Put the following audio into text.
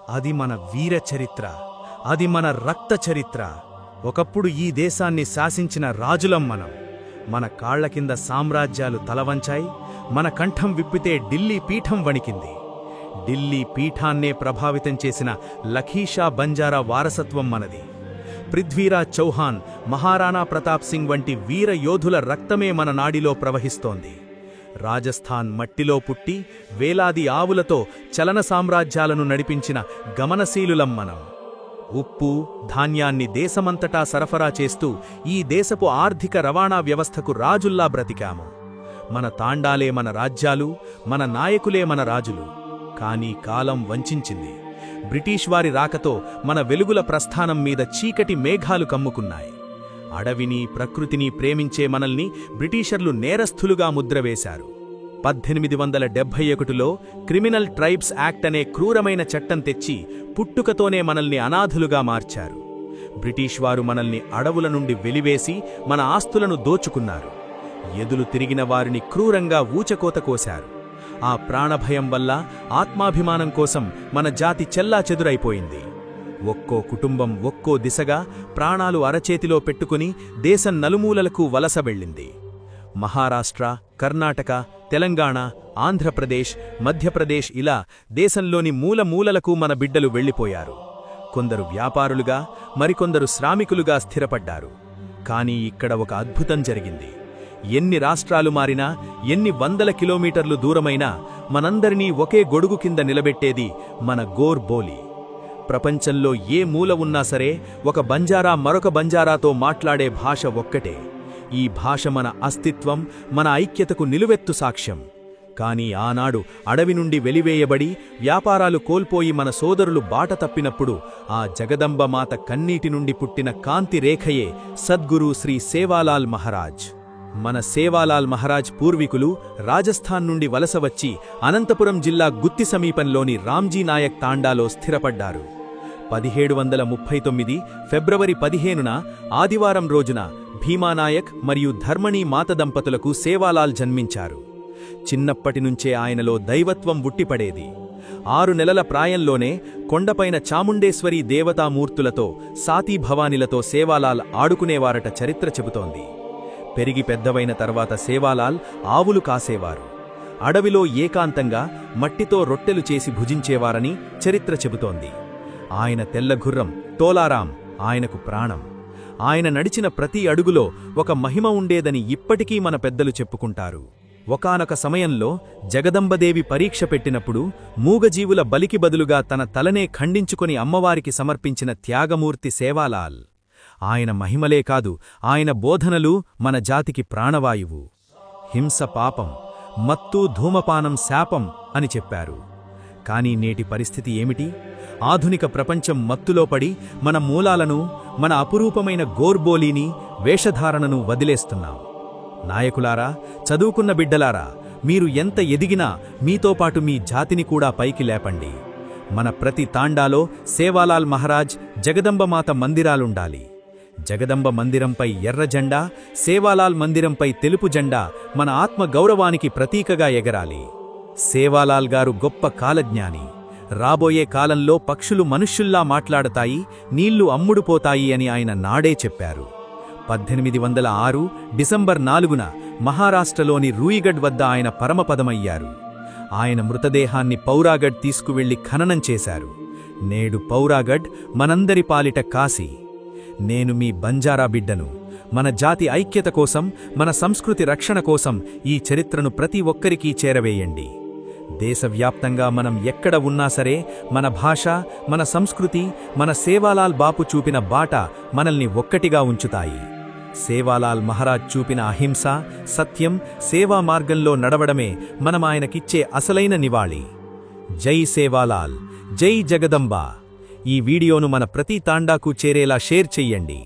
అది మన వీర చరిత్ర, అది మన రక్త చరిత్ర. ఒకప్పుడు ఈ దేశాన్ని శాసించిన రాజులం మనం. మన కాళ్ల కింద సామ్రాజ్యాలు తలవంచాయి. మన కంఠం విప్పితే ఢిల్లీ పీఠం వణికింది. ఢిల్లీ పీఠాన్నే ప్రభావితం చేసిన లఖీషా బంజారా వారసత్వం మనది. పృథ్వీరాజ్ చౌహాన్, మహారాణా ప్రతాప్ సింగ్ వంటి వీర యోధుల రక్తమే మన నాడిలో ప్రవహిస్తోంది. రాజస్థాన్ మట్టిలో పుట్టి వేలాది ఆవులతో చలన సామ్రాజ్యాలను నడిపించిన గమనశీలులం మనం. ఉప్పు, ధాన్యాన్ని దేశమంతటా సరఫరా చేస్తూ ఈ దేశపు ఆర్థిక రవాణా వ్యవస్థకు రాజుల్లా బ్రతికాము. మన తాండాలే మన రాజ్యాలు, మన నాయకులే మన రాజులు. కానీ కాలం వంచింది. బ్రిటిష్ వారి రాకతో మన వెలుగుల ప్రస్థానం మీద చీకటి మేఘాలు కమ్ముకున్నాయి. అడవిని, ప్రకృతిని ప్రేమించే మనల్ని బ్రిటిషర్లు నేరస్థులుగా ముద్రవేశారు. 1871లో క్రిమినల్ ట్రైబ్స్ యాక్ట్ అనే క్రూరమైన చట్టం తెచ్చి పుట్టుకతోనే మనల్ని అనాథులుగా మార్చారు. బ్రిటిష్ వారు మనల్ని అడవుల నుండి వెలివేసి మన ఆస్తులను దోచుకున్నారు. ఎదులు తిరిగిన వారిని క్రూరంగా ఊచకోత కోశారు. ఆ ప్రాణభయం వల్ల ఆత్మాభిమానం కోసం మన జాతి చెల్లాచెదురైపోయింది. ఒక్కో కుటుంబం ఒక్కో దిశగా ప్రాణాలు అరచేతిలో పెట్టుకుని దేశం నలుమూలలకు వలస వెళ్ళింది. మహారాష్ట్ర, కర్ణాటక, తెలంగాణ, ఆంధ్రప్రదేశ్, మధ్యప్రదేశ్ ఇలా దేశంలోని మూలమూలలకు మన బిడ్డలు వెళ్ళిపోయారు. కొందరు వ్యాపారులుగా, మరికొందరు శ్రామికులుగా స్థిరపడ్డారు. కానీ ఇక్కడ ఒక అద్భుతం జరిగింది. ఎన్ని రాష్ట్రాలు మారినా, ఎన్ని వందల కిలోమీటర్లు దూరమైనా మనందరినీ ఒకే గొడుగు కింద నిలబెట్టేది మన గోర్ బోలి. ప్రపంచంలో ఏ మూల ఉన్నా సరే ఒక బంజారా మరొక బంజారాతో మాట్లాడే భాష ఒక్కటే. ఈ భాష మన అస్తిత్వం, మన ఐక్యతకు నిలువెత్తు సాక్ష్యం. కానీ ఆనాడు అడవి నుండి వెలివేయబడి వ్యాపారాలు కోల్పోయి మన సోదరులు బాట తప్పినప్పుడు ఆ జగదంబమాత కన్నీటి నుండి పుట్టిన కాంతి రేఖయే సద్గురు శ్రీ సేవాలాల్ మహారాజ్. మన సేవాలాల్ మహారాజ్ పూర్వీకులు రాజస్థాన్ నుండి వలస వచ్చి అనంతపురం జిల్లా గుత్తి సమీపంలోని రామ్జీ నాయక్ తాండాలో స్థిరపడ్డారు. 1739 ఫిబ్రవరి 15న ఆదివారం రోజున భీమానాయక్ మరియు ధర్మణి మాత దంపతులకు సేవాలాల్ జన్మించారు. చిన్నప్పటినుంచే ఆయనలో దైవత్వం ఉట్టిపడేది. 6 నెలల ప్రాయంలోనే కొండపైన చాముండేశ్వరీ దేవతామూర్తులతో, సాతీ భవానిలతో సేవాలాల్ ఆడుకునేవారట చరిత్ర చెబుతోంది. పెరిగి పెద్దవైన తర్వాత సేవాలాల్ ఆవులు కాసేవారు. అడవిలో ఏకాంతంగా మట్టితో రొట్టెలు చేసి భుజించేవారని చరిత్ర చెబుతోంది. ఆయన తెల్లగుర్రం తోలారాం ఆయనకు ప్రాణం. ఆయన నడిచిన ప్రతి అడుగులో ఒక మహిమ ఉండేదని ఇప్పటికీ మన పెద్దలు చెప్పుకుంటారు. ఒకానొక సమయంలో జగదంబదేవి పరీక్ష పెట్టినప్పుడు మూగజీవుల బలికి బదులుగా తన తలనే ఖండించుకొని అమ్మవారికి సమర్పించిన త్యాగమూర్తి సేవాలాల్. ఆయన మహిమలే కాదు, ఆయన బోధనలు మన జాతికి ప్రాణవాయువు. హింస పాపం, మత్తు ధూమపానం శాపం అని చెప్పారు. కానీ నేటి పరిస్థితి ఏమిటి? ఆధునిక ప్రపంచం మత్తులో పడి మన మూలాలను, మన అపురూపమైన గోర్బోలీని, వేషధారణను వదిలేస్తున్నాం. నాయకులారా, చదువుకున్న బిడ్డలారా, మీరు ఎంత ఎదిగినా మీతో పాటు మీ జాతిని కూడా పైకి లేపండి. మన ప్రతి తాండాలో సేవాలాల్ మహారాజ్, జగదంబమాత మందిరాలుండాలి. జగదంబ మందిరంపై ఎర్ర జెండా, సేవాలాల్ మందిరంపై తెలుపు జెండా మన ఆత్మ గౌరవానికి ప్రతీకగా ఎగరాలి. సేవాలాల్ గారు గొప్ప కాలజ్ఞాని. రాబోయే కాలంలో పక్షులు మనుష్యుల్లా మాట్లాడతాయి, నీళ్లు అమ్ముడుపోతాయి అని ఆయన నాడే చెప్పారు. 1806 డిసెంబర్ 4న మహారాష్ట్రలోని రూయిగఢ్ వద్ద ఆయన పరమపదమయ్యారు. ఆయన మృతదేహాన్ని పౌరాగఢ్ తీసుకువెళ్లి ఖననం చేశారు. నేడు పౌరాగఢ్ మనందరి పాలిట కాశీ. నేను మీ బంజారా బిడ్డను. మన జాతి ఐక్యత కోసం, మన సంస్కృతి రక్షణ కోసం ఈ చరిత్రను ప్రతి ఒక్కరికీ చేరవేయండి. దేశవ్యాప్తంగా మనం ఎక్కడ ఉన్నా సరే మన భాష, మన సంస్కృతి, మన సేవాలాల్ బాపు చూపిన బాట మనల్ని ఒక్కటిగా ఉంచుతాయి. సేవాలాల్ మహారాజ్ చూపిన అహింస, సత్యం, సేవా మార్గంలో నడవడమే మనం ఆయనకిచ్చే అసలైన నివాళి. జై సేవాలాల్, జై జగదంబ. ఈ వీడియోను మన ప్రతి తాండాకు చేరేలా షేర్ చెయ్యండి.